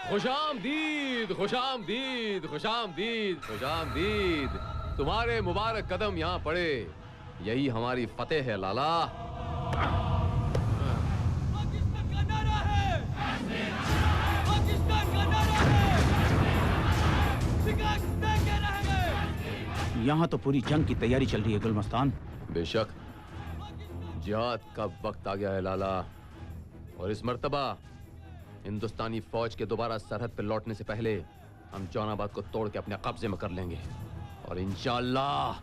खुशामदीद, खुशामदीद, खुशामदीद, खुशामदीद। तुम्हारे मुबारक कदम यहाँ पड़े, यही हमारी फतेह है लाला। पाकिस्तान का नारा है, पाकिस्तान का नारा है, शिकस्त देके रहेंगे। यहाँ तो पूरी जंग की तैयारी चल रही है गुलमस्तान। बेशक जिहाद का वक्त आ गया है लाला, और इस मर्तबा हिंदुस्तानी फौज के दोबारा सरहद पर लौटने से पहले हम जौनाबाद को तोड़ के अपने कब्जे में कर लेंगे, और इंशाअल्लाह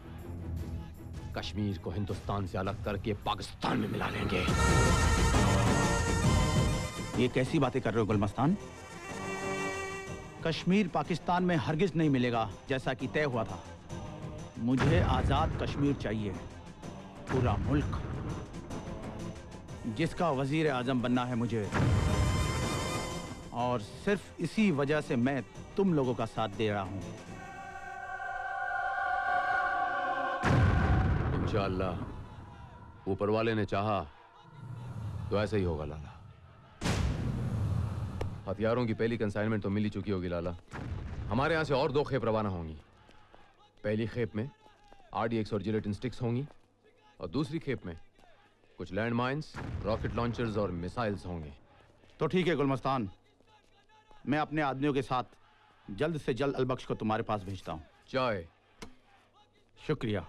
कश्मीर को हिंदुस्तान से अलग करके पाकिस्तान में मिला लेंगे। ये कैसी बातें कर रहे हो गुलमस्तान? कश्मीर पाकिस्तान में हरगिज नहीं मिलेगा जैसा कि तय हुआ था। मुझे आजाद कश्मीर चाहिए, पूरा मुल्क जिसका वजीर आजम बनना है मुझे, और सिर्फ इसी वजह से मैं तुम लोगों का साथ दे रहा हूं। इंशाअल्लाह ऊपर वाले ने चाहा तो ऐसा ही होगा लाला। हथियारों की पहली कंसाइनमेंट तो मिल ही चुकी होगी लाला। हमारे यहाँ से और 2 खेप रवाना होंगी। पहली खेप में RDX और जिलेटिन स्टिक्स होंगी, और दूसरी खेप में कुछ लैंड माइंस, रॉकेट लॉन्चर्स और मिसाइल्स होंगे। तो ठीक है गुलमस्तान, मैं अपने आदमियों के साथ जल्द से जल्द अलबख्श को तुम्हारे पास भेजता हूं। चाय। शुक्रिया।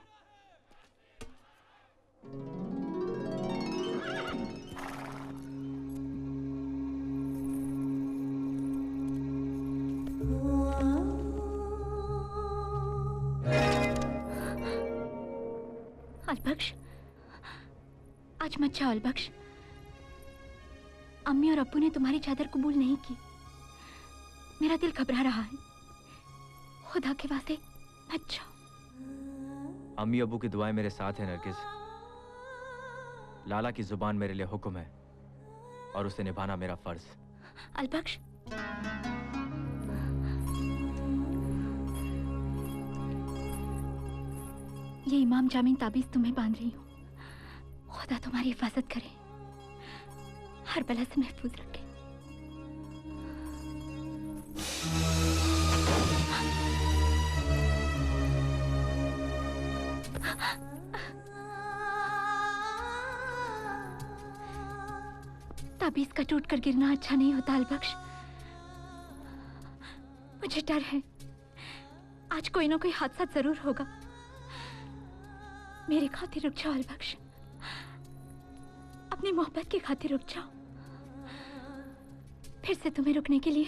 अलबख्श, आज मत जाओ अलबख्श। अम्मी और अब्बू ने तुम्हारी चादर कबूल नहीं की। मेरा दिल घबरा रहा है। खुदा के वास्ते मत जाओ। अम्मी अब्बू की दुआएं मेरे साथ हैं नरगिस। लाला की जुबान मेरे लिए हुक्म है, और उसे निभाना मेरा फर्ज। अलबख्श, ये इमाम जामीन ताबीज तुम्हें बांध रही हूँ। खुदा तुम्हारी हिफाजत करे, हर बला से महफूज रखे। ताबीज का टूट कर गिरना अच्छा नहीं होता अलबख्श। मुझे डर है आज कोई ना कोई हादसा जरूर होगा। मेरे खातिर रुक जाओ अलबख्श, अपनी मोहब्बत की खातिर रुक जाओ। फिर से तुम्हें रुकने के लिए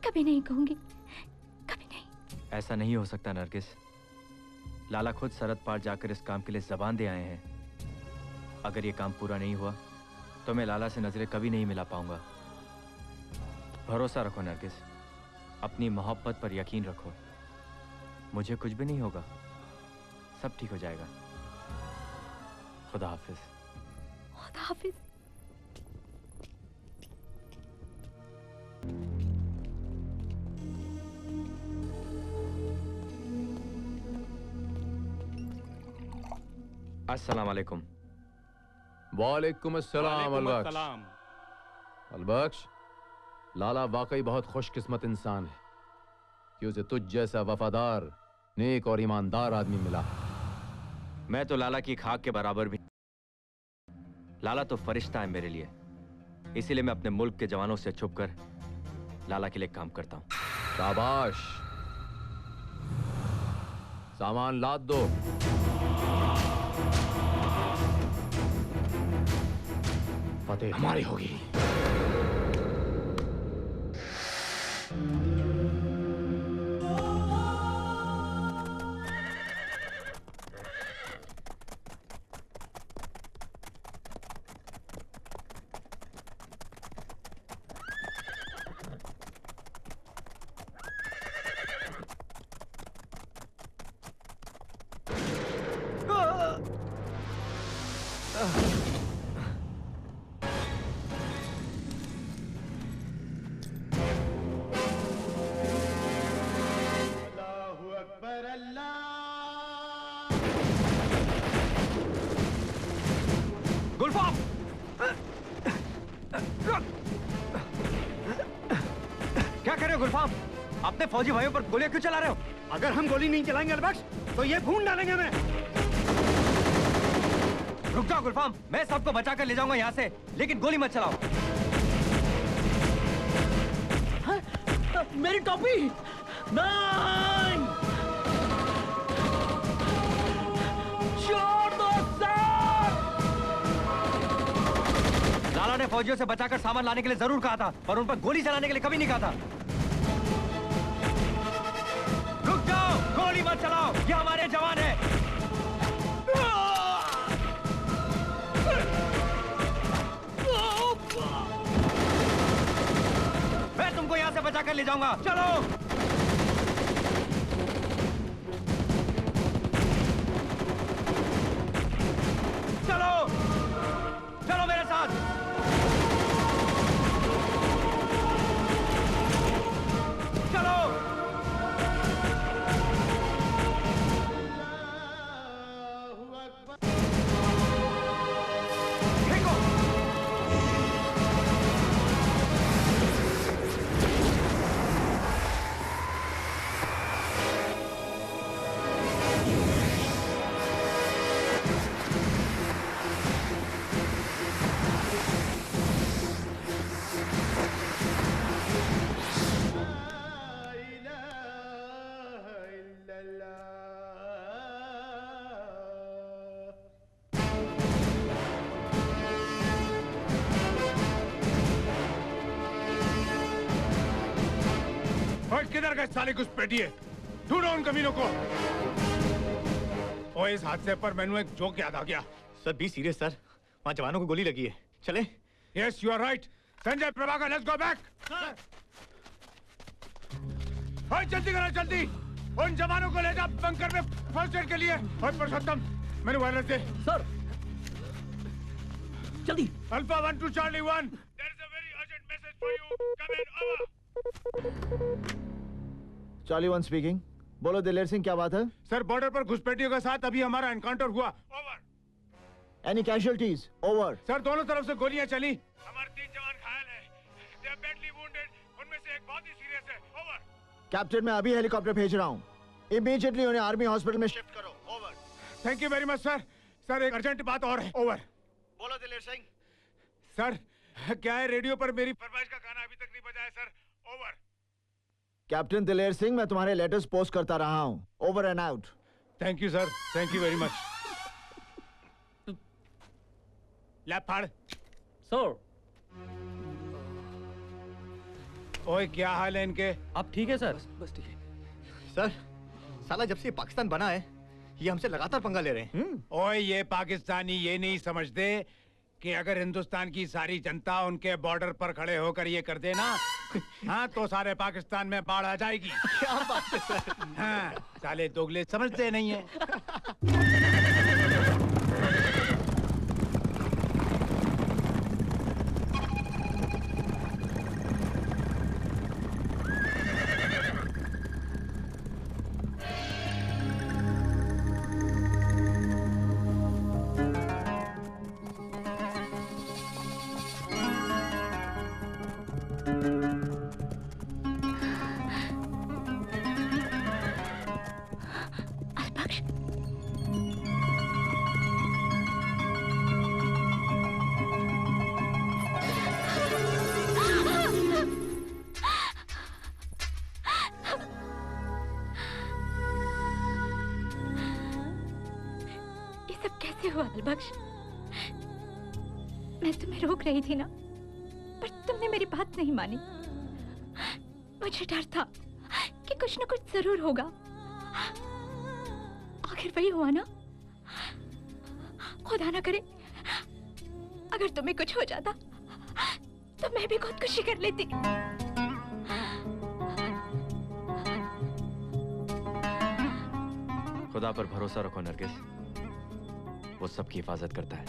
कभी नहीं कहूंगी, कभी नहीं। ऐसा नहीं हो सकता नरगिस। लाला खुद सरहद पार जाकर इस काम के लिए जबान दे आए हैं। अगर ये काम पूरा नहीं हुआ तो मैं लाला से नजरें कभी नहीं मिला पाऊंगा। भरोसा रखो नरगिस, अपनी मोहब्बत पर यकीन रखो। मुझे कुछ भी नहीं होगा, सब ठीक हो जाएगा। खुदा हाफिज। खुदा हाफिज। अस्सलाम वालेकुम। वालेकुम अस्सलाम अलबख्श। सलाम। अलबख्श, लाला वाकई बहुत खुशकिस्मत इंसान है कि उसे तुझ जैसा वफादार, नेक और ईमानदार आदमी मिला। मैं तो लाला की खाक के बराबर भी। लाला तो फरिश्ता है मेरे लिए, इसीलिए मैं अपने मुल्क के जवानों से छुपकर लाला के लिए काम करता हूं। शाबाश, सामान लाद दो। फतेह हमारी होगी। क्या कर रहे हो गुलफाम? अपने फौजी भाइयों पर गोलियां क्यों चला रहे हो? अगर हम गोली नहीं चलाएंगे अलबख्श तो ये भून डालेंगे हमें। रुक जाओ गुलफाम, मैं सबको बचाकर ले जाऊंगा यहाँ से, लेकिन गोली मत चलाओ। मेरी टोपी! नहीं! छोड़ दो सर! लाला ने फौजियों से बचाकर सामान लाने के लिए जरूर कहा था, पर उन पर गोली चलाने के लिए कभी नहीं कहा था। रुक जाओ, गोली मत चलाओ, ये हमारे जवान हैं। मैं तुमको यहाँ से बचाकर ले जाऊंगा, चलो। चलो, चलो मेरे साथ। चलो। फेंको। और किधर गए साले घुसपैठिए? ढूंढो उन कमीनों को। और इस हादसे पर मैंने एक जोक याद आ गया। सर बी सीरियस सर, वहाँ जवानों को गोली लगी है। चले? Yes you are right. Sanjay Prabhakar let's go back. और जल्दी करो जल्दी, उन जवानों को ले जा बंकर में फर्स्ट एड के लिए। और पुरुषोत्तम मैंने वायरलेस दे। सर जल्दी। Alpha 1 to Charlie 1 there is a very urgent message for you. Come in, over. Charlie 1 speaking. बोलो दिलेर सिंह, क्या बात है? सर बॉर्डर पर घुसपैठियों के साथ अभी हमारा एनकाउंटर हुआ। Over. Any casualties? Over. Sir दोनों तरफ से गोलियां चली। हमारे 3 जवान घायल हैं। They are badly wounded. उनमें से एक बहुत ही सीरियस है। ओवर। कैप्टन मैं अभी हेलीकॉप्टर भेज रहा हूँ। इमीडिएटली उन्हें आर्मी हॉस्पिटल में शिफ्ट करो। Over. Thank you very much sir. Sir एक अर्जेंट बात और है। ओवर। बोलो दिलेर सिंह। सर क्या है, रेडियो पर मेरी फरमाइश का गाना अभी तक नहीं बजा है सर। ओवर। कैप्टन दिलेर सिंह, मैं तुम्हारे लेटर्स पोस्ट करता रहा हूँ। Over and out. Thank you sir, thank you very much. Lap फाड़। सर ओए क्या हाल है इनके? आप ठीक है सर? सर साला जब से ये पाकिस्तान बना है ये हमसे लगातार पंगा ले रहे हैं। ओए ये पाकिस्तानी ये नहीं समझते कि अगर हिंदुस्तान की सारी जनता उनके बॉर्डर पर खड़े होकर ये कर देना हाँ तो सारे पाकिस्तान में बाढ़ आ जाएगी। क्या बात है सर? हाँ साले दोगले समझते नहीं है। अलबख्श, ये सब कैसे हुआ अलबख्श? मैं तुम्हें रोक रही थी ना, पर तुमने मेरी बात नहीं मानी। मुझे डर था कि कुछ न कुछ जरूर होगा। आखिर वही हुआ ना। खुदा ना करे अगर तुम्हें कुछ हो जाता तो मैं भी खुदकुशी कर लेती। खुदा पर भरोसा रखो नरगिस, वो सबकी हिफाजत करता है।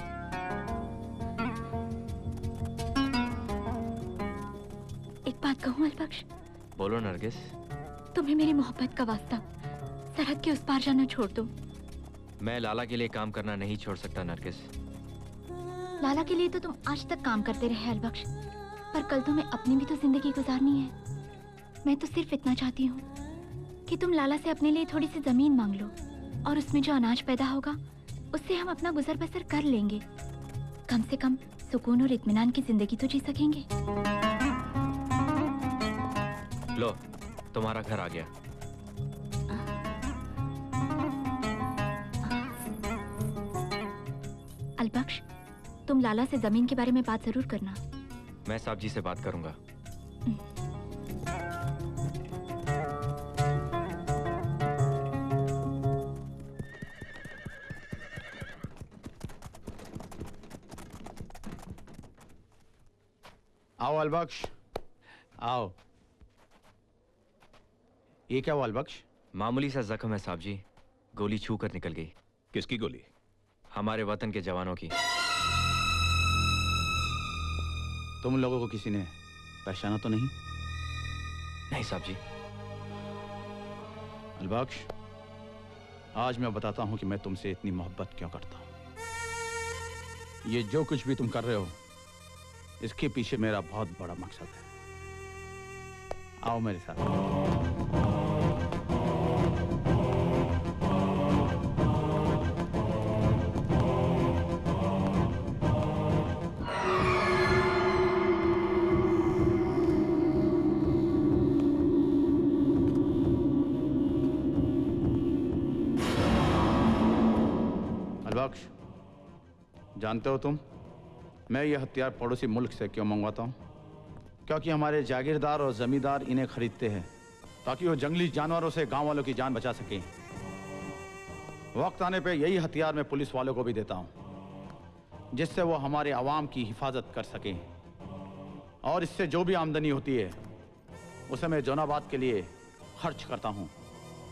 एक बात कहूं अलबख्श? बोलो नरगिस। तुम्हें मेरी मोहब्बत का वास्ता सरहद के उस पार जाना छोड़ दो। मैं लाला के लिए काम करना नहीं छोड़ सकता नरगिस। लाला के लिए तो तुम आज तक काम करते रहे अलबख्श, पर कल तुम्हें अपनी भी तो जिंदगी गुजारनी है। मैं तो सिर्फ इतना चाहती हूँ कि तुम लाला से अपने लिए थोड़ी सी जमीन मांग लो और उसमें जो अनाज पैदा होगा उससे हम अपना गुजर बसर कर लेंगे। कम से कम सुकून और इत्मीनान की जिंदगी तो जी सकेंगे। लो, तुम्हारा घर आ गया। अलबख्श, तुम लाला से जमीन के बारे में बात जरूर करना। मैं साहब जी से बात करूंगा। आओ अलबख्श, आओ। ये क्या हुआ अलबख्श? मामूली सा जख्म है साहब जी, गोली छू कर निकल गई। किसकी गोली? हमारे वतन के जवानों की। तुम लोगों को किसी ने पहचाना तो नहीं? नहीं साहब जी। अलबख्श, आज मैं बताता हूं कि मैं तुमसे इतनी मोहब्बत क्यों करता हूं। ये जो कुछ भी तुम कर रहे हो, इसके पीछे मेरा बहुत बड़ा मकसद है। आओ मेरे साथ। अलबख्श, जानते हो तुम, मैं ये हथियार पड़ोसी मुल्क से क्यों मंगवाता हूँ? क्योंकि हमारे जागीरदार और जमींदार इन्हें खरीदते हैं ताकि वो जंगली जानवरों से गांव वालों की जान बचा सकें। वक्त आने पे यही हथियार मैं पुलिस वालों को भी देता हूँ, जिससे वो हमारे आवाम की हिफाजत कर सकें। और इससे जो भी आमदनी होती है उसे मैं जोनाबाद के लिए खर्च करता हूँ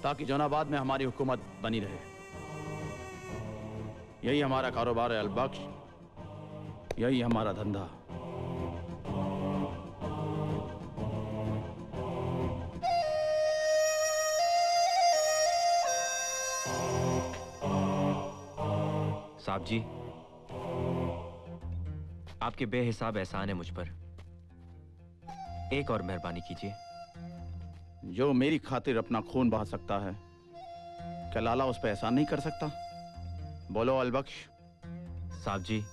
ताकि जोनाबाद में हमारी हुकूमत बनी रहे। यही हमारा कारोबार है अलबख्श, यही हमारा धंधा। साहब जी, आपके बेहिसाब एहसान है मुझ पर। एक और मेहरबानी कीजिए। जो मेरी खातिर अपना खून बहा सकता है, क्या लाला उस पर एहसान नहीं कर सकता? बोलो अलबख्श। साहब जी,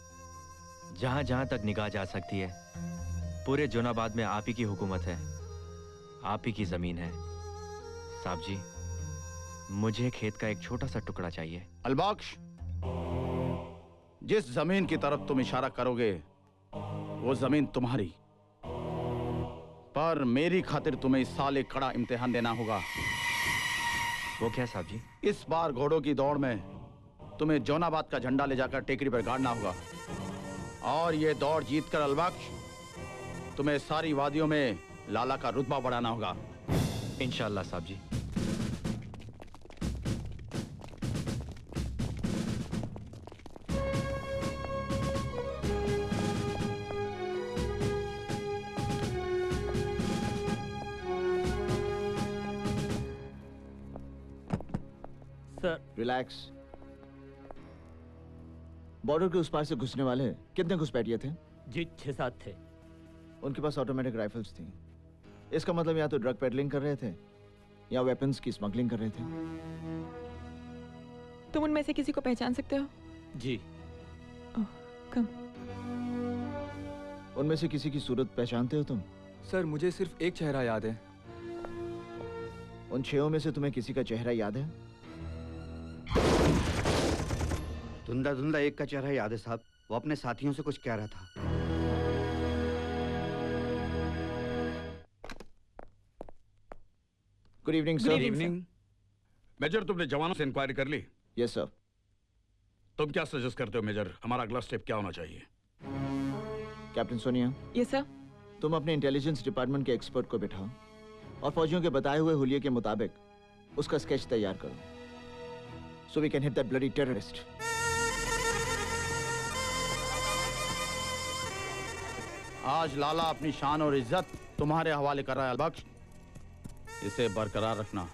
जहां जहां तक निगाह जा सकती है, पूरे जोनाबाद में आप ही की हुकूमत है, आप ही की जमीन है। साहब जी, मुझे खेत का एक छोटा सा टुकड़ा चाहिए। अलबख्श, जिस जमीन की तरफ तुम इशारा करोगे वो जमीन तुम्हारी, पर मेरी खातिर तुम्हें इस साल एक कड़ा इम्तिहान देना होगा। वो क्या साहब जी? इस बार घोड़ों की दौड़ में तुम्हें जोनाबाद का झंडा ले जाकर टेकरी पर गाड़ना होगा, और ये दौड़ जीतकर अलबख्श तुम्हें सारी वादियों में लाला का रुतबा बढ़ाना होगा। इंशाअल्लाह साहब जी। Sir, relax. बॉर्डर के उस पार से घुसने वाले कितने घुसपैठिए थे? जी 6-7 थे। उनके पास ऑटोमेटिक राइफल्स थी। इसका मतलब या तो ड्रग पेडलिंग कर रहे थे या वेपन्स की स्मगलिंग कर रहे थे। तुम उनमें से किसी को पहचान सकते हो? जी। कम। उनमें से किसी की सूरत पहचानते हो तुम? सर, मुझे सिर्फ एक चेहरा याद है। उन 6 में से तुम्हें किसी का चेहरा याद है? धुंधला धुंधला एक का चेहरा याद है साहब। वो अपने साथियों से कुछ कह रहा था। Good evening sir. Good evening, major, तुमने जवानों से इंक्वायरी कर ली? Yes sir. तुम क्या सजेस्ट करते हो मेजर, हमारा अगला स्टेप क्या होना चाहिए? Captain Sonia, yes sir. तुम अपने इंटेलिजेंस डिपार्टमेंट के एक्सपर्ट को बिठाओ और फौजियों के बताए हुए हुलिये के मुताबिक उसका स्केच तैयार करो, so we can hit that bloody terrorist. आज लाला अपनी शान और इज्जत तुम्हारे हवाले कर रहा है अलबख्श, इसे बरकरार रखना।